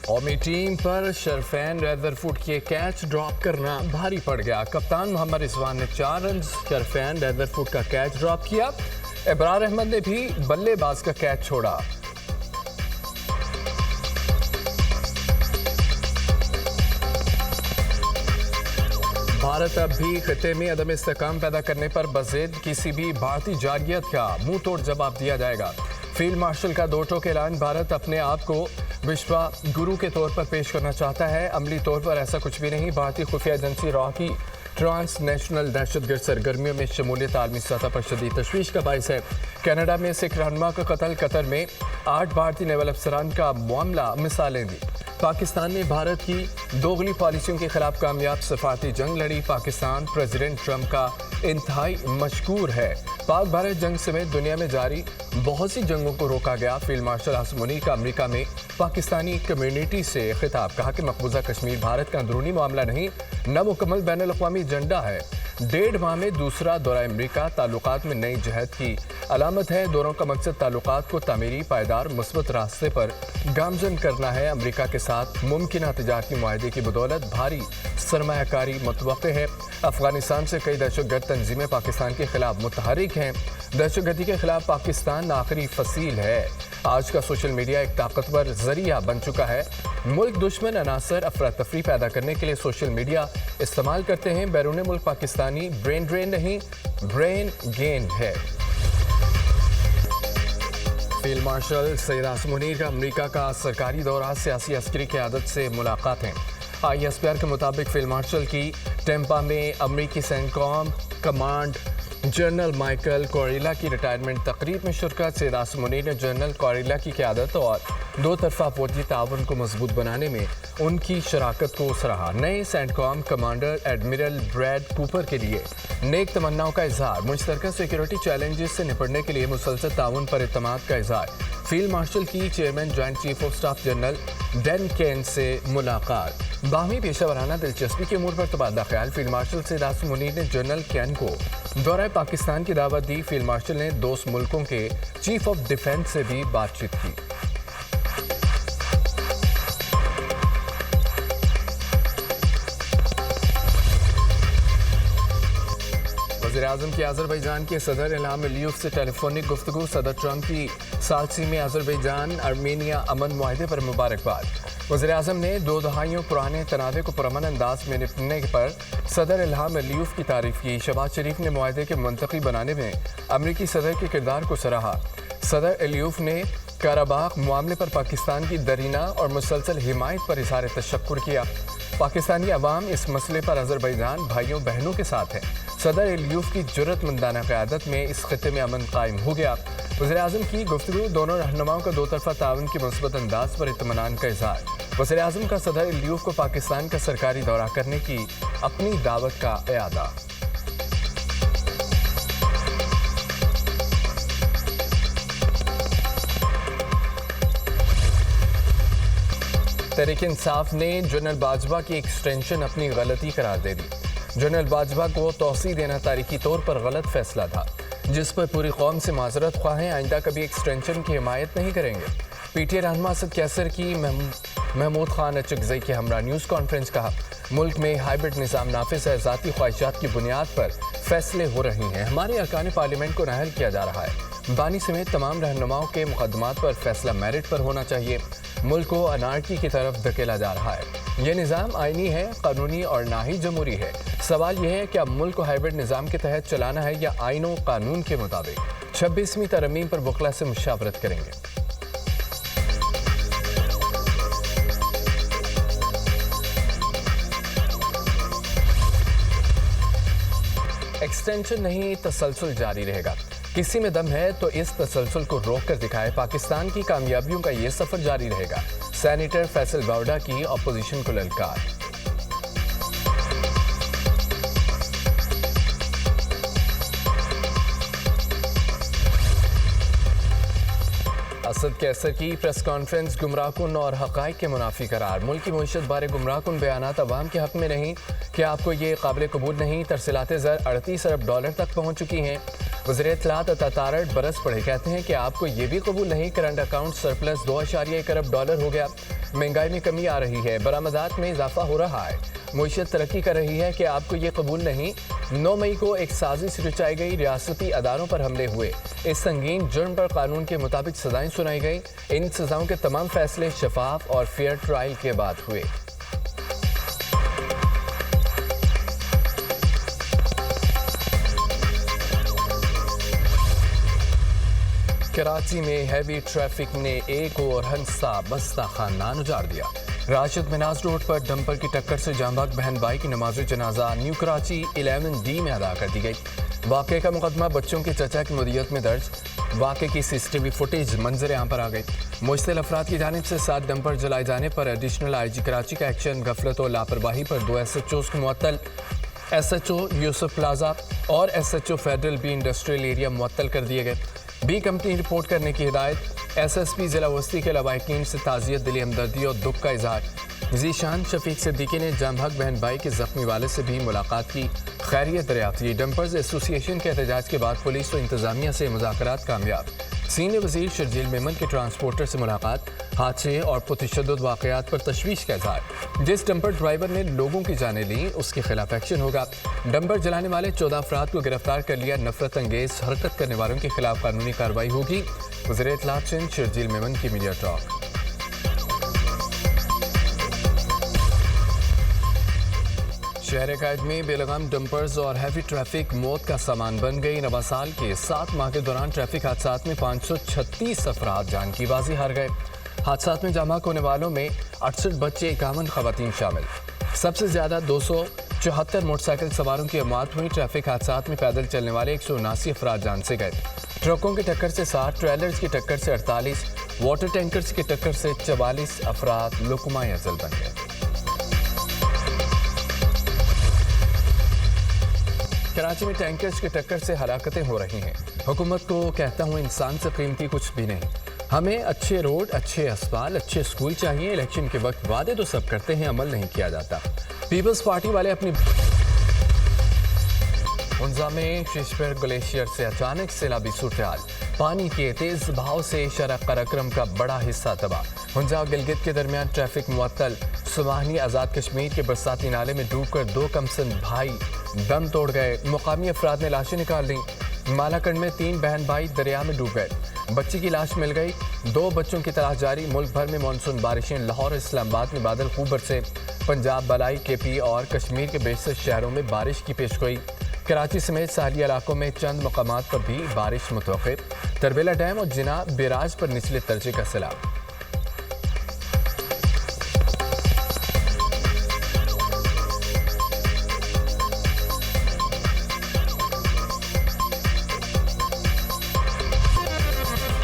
قومی ٹیم پر شرفین ریدرفورڈ کے catch drop کرنا بھاری پڑ گیا۔ کپتان محمد رضوان نے 4 رنز شرفین ریدرفورڈ کا کیچ ڈراپ کیا۔ ابرار احمد نے بھی بلے باز کا کیچ چھوڑا۔ بھارت اب بھی خطے میں عدم استحکام پیدا کرنے پر بضد کسی بھی بھارتی جارحیت کا منہ توڑ جواب دیا جائے گا۔ فیلڈ مارشل کا 2 ٹوک اعلان۔ بھارت اپنے آپ کو وشوا گرو کے طور پر پیش کرنا چاہتا ہے، عملی طور پر ایسا کچھ بھی نہیں۔ بھارتی خفیہ ایجنسی را کی ٹرانس نیشنل دہشت گرد سرگرمیوں میں شمولیت عالمی سطح پر شدید تشویش کا باعث ہے۔ کینیڈا میں سکھ رہنما کا قتل، قطر میں 8 بھارتی نیول افسران کا معاملہ، مثالیں دی۔ پاکستان نے بھارت کی دوغلی پالیسیوں کے خلاف کامیاب سفارتی جنگ لڑی۔ پاکستان پریزیڈنٹ ٹرمپ کا انتہائی مشکور ہے۔ پاک بھارت جنگ سمیت دنیا میں جاری بہت سی جنگوں کو روکا گیا۔ فیلڈ مارشل عاصم منیر کا امریکہ میں پاکستانی کمیونٹی سے خطاب، کہا کہ مقبوضہ کشمیر بھارت کا اندرونی معاملہ نہیں، نہ مکمل بین الاقوامی ایجنڈا ہے۔ 1.5 ماہ میں دوسرا دورہ امریکہ تعلقات میں نئی جہت کی علامت ہے۔ دونوں کا مقصد تعلقات کو تعمیری، پائیدار، مثبت راستے پر گامزن کرنا ہے۔ امریکہ کے ساتھ ممکنہ تجارتی معاہدے کی بدولت بھاری سرمایہ کاری متوقع ہے۔ افغانستان سے کئی دہشت گرد تنظیمیں پاکستان کے خلاف متحرک ہیں۔ دہشت گردی کے خلاف پاکستان آخری فصیل ہے۔ آج کا سوشل میڈیا ایک طاقتور ذریعہ بن چکا ہے۔ ملک دشمن عناصر افراتفری پیدا کرنے کے لیے سوشل میڈیا استعمال کرتے ہیں۔ بیرون ملک پاکستانی برین ڈرین نہیں، برین گین ہے۔ فیلڈ مارشل سید عاصم منیر کا امریکہ کا سرکاری دورہ، سیاسی عسکری قیادت سے ملاقاتیں۔ ISPR کے مطابق فیلڈ مارشل کی ٹیمپا میں امریکی CENTCOM command general Michael Kurilla کی ریٹائرمنٹ تقریب میں شرکت۔ سید عاصم منیر نے جنرل کوریلا کی قیادت اور 2 طرفہ فوجی تعاون کو مضبوط بنانے میں ان کی شراکت کو سراہا۔ نئے CENTCOM commander admiral Brad Cooper کے لیے نیک تمناؤں کا اظہار۔ مشترکہ سیکیورٹی چیلنجز سے نپٹنے کے لیے مسلسل تعاون پر اعتماد کا اظہار۔ فیلڈ مارشل کی chairman joint chief of staff general Dan Caine سے ملاقات۔ باہمی پیشہ ورانہ دلچسپی کے امور پر تبادلہ خیال۔ فیلڈ مارشل سید عاصم منیر نے جنرل کین کو دورہ پاکستان کی دعوت دی۔ فیلڈ مارشل نے دوست ملکوں کے چیف آف ڈیفنس سے بھی بات چیت کی۔ وزیراعظم کی آذربائیجان کے صدر الہام علیوف سے ٹیلی فونک گفتگو۔ صدر ٹرمپ کی ثالثی میں آذربائیجان ارمینیا امن معاہدے پر مبارکباد۔ وزیراعظم نے 2 دہائیوں پرانے تنازع کو پرامن انداز میں نپٹنے پر صدر الہام علیوف کی تعریف کی۔ شہباز شریف نے معاہدے کے منطقی بنانے میں امریکی صدر کے کردار کو سراہا۔ صدر علیوف نے کاراباخ معاملے پر پاکستان کی درینہ اور مسلسل حمایت پر اظہار تشکر کیا۔ پاکستانی عوام اس مسئلے پر آذربائیجان بھائیوں بہنوں کے ساتھ ہے۔ صدر علیوف کی جرأت مندانہ قیادت میں اس خطے میں امن قائم ہو گیا۔ وزیراعظم کی گفتگو، دونوں رہنماؤں کا 2 طرفہ تعاون کے مثبت انداز پر اطمینان کا اظہار۔ وزیراعظم کا صدر علیوف کو پاکستان کا سرکاری دورہ کرنے کی اپنی دعوت کا اعادہ۔ تحریک انصاف نے جنرل باجوہ کی ایکسٹینشن اپنی غلطی قرار دے دی۔ جنرل باجوہ کو توسیع دینا تاریخی طور پر غلط فیصلہ تھا، جس پر پوری قوم سے معذرت خواہ ہیں۔ آئندہ کبھی ایکسٹینشن کی حمایت نہیں کریں گے۔ PTI رہنما اسد کیسر کی محمود خان اچکزئی کے ہمراہ نیوز کانفرنس، کہا ملک میں ہائبرڈ نظام نافذ ہے، ذاتی خواہشات کی بنیاد پر فیصلے ہو رہے ہیں، ہمارے ارکان پارلیمنٹ کو نااہل کیا جا رہا ہے۔ بانی سمیت تمام رہنماؤں کے مقدمات پر فیصلہ میرٹ پر ہونا چاہیے۔ ملک کو انارکی کی طرف دھکیلا جا رہا ہے۔ یہ نظام آئینی ہے، قانونی اور نہ ہی جمہوری ہے۔ سوال یہ ہے کہ اب ملک کو ہائبرڈ نظام کے تحت چلانا ہے یا آئین و قانون کے مطابق۔ 26ویں ترمیم پر وکلاء سے مشاورت کریں گے۔ ایکسٹینشن نہیں، تسلسل جاری رہے گا۔ کسی میں دم ہے تو اس تسلسل کو روک کر دکھائے۔ پاکستان کی کامیابیوں کا یہ سفر جاری رہے گا۔ سینیٹر فیصل گاؤڈا کی اپوزیشن کو للکار۔ اسد کیسر کی پریس کانفرنس گمراہ کن اور حقائق کے منافی قرار۔ ملکی معیشت بارے گمراہ کن بیانات عوام کے حق میں نہیں۔ کیا آپ کو یہ قابل قبول نہیں؟ ترسیلات زر $38 ارب تک پہنچ چکی ہیں۔ وزیر اطلاعات عطا تارڑ برس پڑے کہتے ہیں کہ آپ کو یہ بھی قبول نہیں کرنٹ اکاؤنٹ سرپلس 2.1 ارب ڈالر ہو گیا، مہنگائی میں کمی آ رہی ہے، برآمدات میں اضافہ ہو رہا ہے، معیشت ترقی کر رہی ہے کہ آپ کو یہ قبول نہیں۔ 9 مئی کو ایک سازش رچائی گئی، ریاستی اداروں پر حملے ہوئے، اس سنگین جرم پر قانون کے مطابق سزائیں سنائی گئیں، ان سزاؤں کے تمام فیصلے شفاف اور فیئر ٹرائل کے بعد ہوئے۔ کراچی میں ہیوی ٹریفک نے ایک اور ہنسا بستہ خاندان اجاڑ دیا۔ راشد مناز روڈ پر ڈمپر کی ٹکر سے جاں بحق بہن بھائی کی نماز جنازہ نیو کراچی 11D میں ادا کر دی گئی۔ واقعے کا مقدمہ بچوں کے چچا کی مدیریت میں درج، واقعے کی CCTV فوٹیج منظر عام پر آ گئی۔ مشتعل افراد کی جانب سے 7 ڈمپر جلائے جانے پر ایڈیشنل IG کراچی کا ایکشن، غفلت و لاپرواہی پر 2 SHOs کو معطل، SHO یوسف پلازا اور SHO federal B industrial area معطل کر دیے گئے۔ B کمپنی رپورٹ کرنے کی ہدایت، SSP ضلع وسطی کے لواحقین سے تعزیت، دلی ہمدردی اور دکھ کا اظہار۔ ذیشان شفیق صدیقی نے جاں بحق بہن بھائی کے زخمی والد سے بھی ملاقات کی، خیریت دریافت کی۔ ڈمپرز ایسوسی ایشن کے احتجاج کے بعد پولیس و انتظامیہ سے مذاکرات کامیاب، سینئر وزیر شرجیل میمن کے ٹرانسپورٹر سے ملاقات، حادثے اور پرتشدد واقعات پر تشویش کا اظہار، جس ڈمپر ڈرائیور نے لوگوں کی جانیں لیں اس کے خلاف ایکشن ہوگا۔ ڈمپر جلانے والے 14 افراد کو گرفتار کر لیا، نفرت انگیز حرکت کرنے والوں کے خلاف قانونی کارروائی ہوگی، وزیر اطلاعات سندھ شرجیل میمن کی میڈیا ٹاک۔ شہر قائد میں بے لگام ڈمپرز اور ہیوی ٹریفک موت کا سامان بن گئی۔ 9 سال کے 7 ماہ کے دوران ٹریفک حادثات میں 536 افراد جان کی بازی ہار گئے۔ حادثات میں جاں بحق ہونے والوں میں 68 بچے، 51 خواتین شامل۔ سب سے زیادہ 274 موٹر سائیکل سواروں کی اموات ہوئی۔ ٹریفک حادثات میں پیدل چلنے والے 179 افراد جان سے گئے۔ ٹرکوں کی ٹکر سے 60، ٹریلرز کی ٹکر سے 48، واٹر ٹینکرز کی ٹکر سے 44 افراد لقمۂ ازل بن گئے۔ کراچی میں ٹینکرز کی ٹکر سے ہلاکتیں ہو رہی ہیں۔ حکومت کو کہتا ہوں انسان سے قیمتی کچھ بھی نہیں، ہمیں اچھے روڈ، اچھے اسپتال، اچھے اسکول چاہیے۔ الیکشن کے وقت وعدے تو سب کرتے ہیں، عمل نہیں کیا جاتا۔ پیپلز پارٹی والے اپنی ہنزا میں شیشپر گلیشیئر سے اچانک سیلابی صورتحال، پانی کے تیز بہاؤ سے شارع قراقرم کا بڑا حصہ تباہ۔ ہنزا اور گلگت کے درمیان ٹریفک معطل۔ سماہنی آزاد کشمیر کے برساتی نالے میں ڈوب کر 2 کمسن بھائی دم توڑ گئے، مقامی افراد نے لاشیں نکال لیں۔ مالاکنڈ میں 3 بہن بھائی دریا میں ڈوب گئے، بچی کی لاش مل گئی، 2 بچوں کی تلاش جاری۔ ملک بھر میں مانسون بارشیں، لاہور اور اسلام آباد میں بادل خوب برسے۔ پنجاب، بالائی KP اور کشمیر کے بیشتر شہروں میں بارش کی پیشگوئی۔ کراچی سمیت ساحلی علاقوں میں چند مقامات پر بھی بارش متوقع۔ تربیلا ڈیم اور جناح بیراج پر نچلے درجے کا سیلاب۔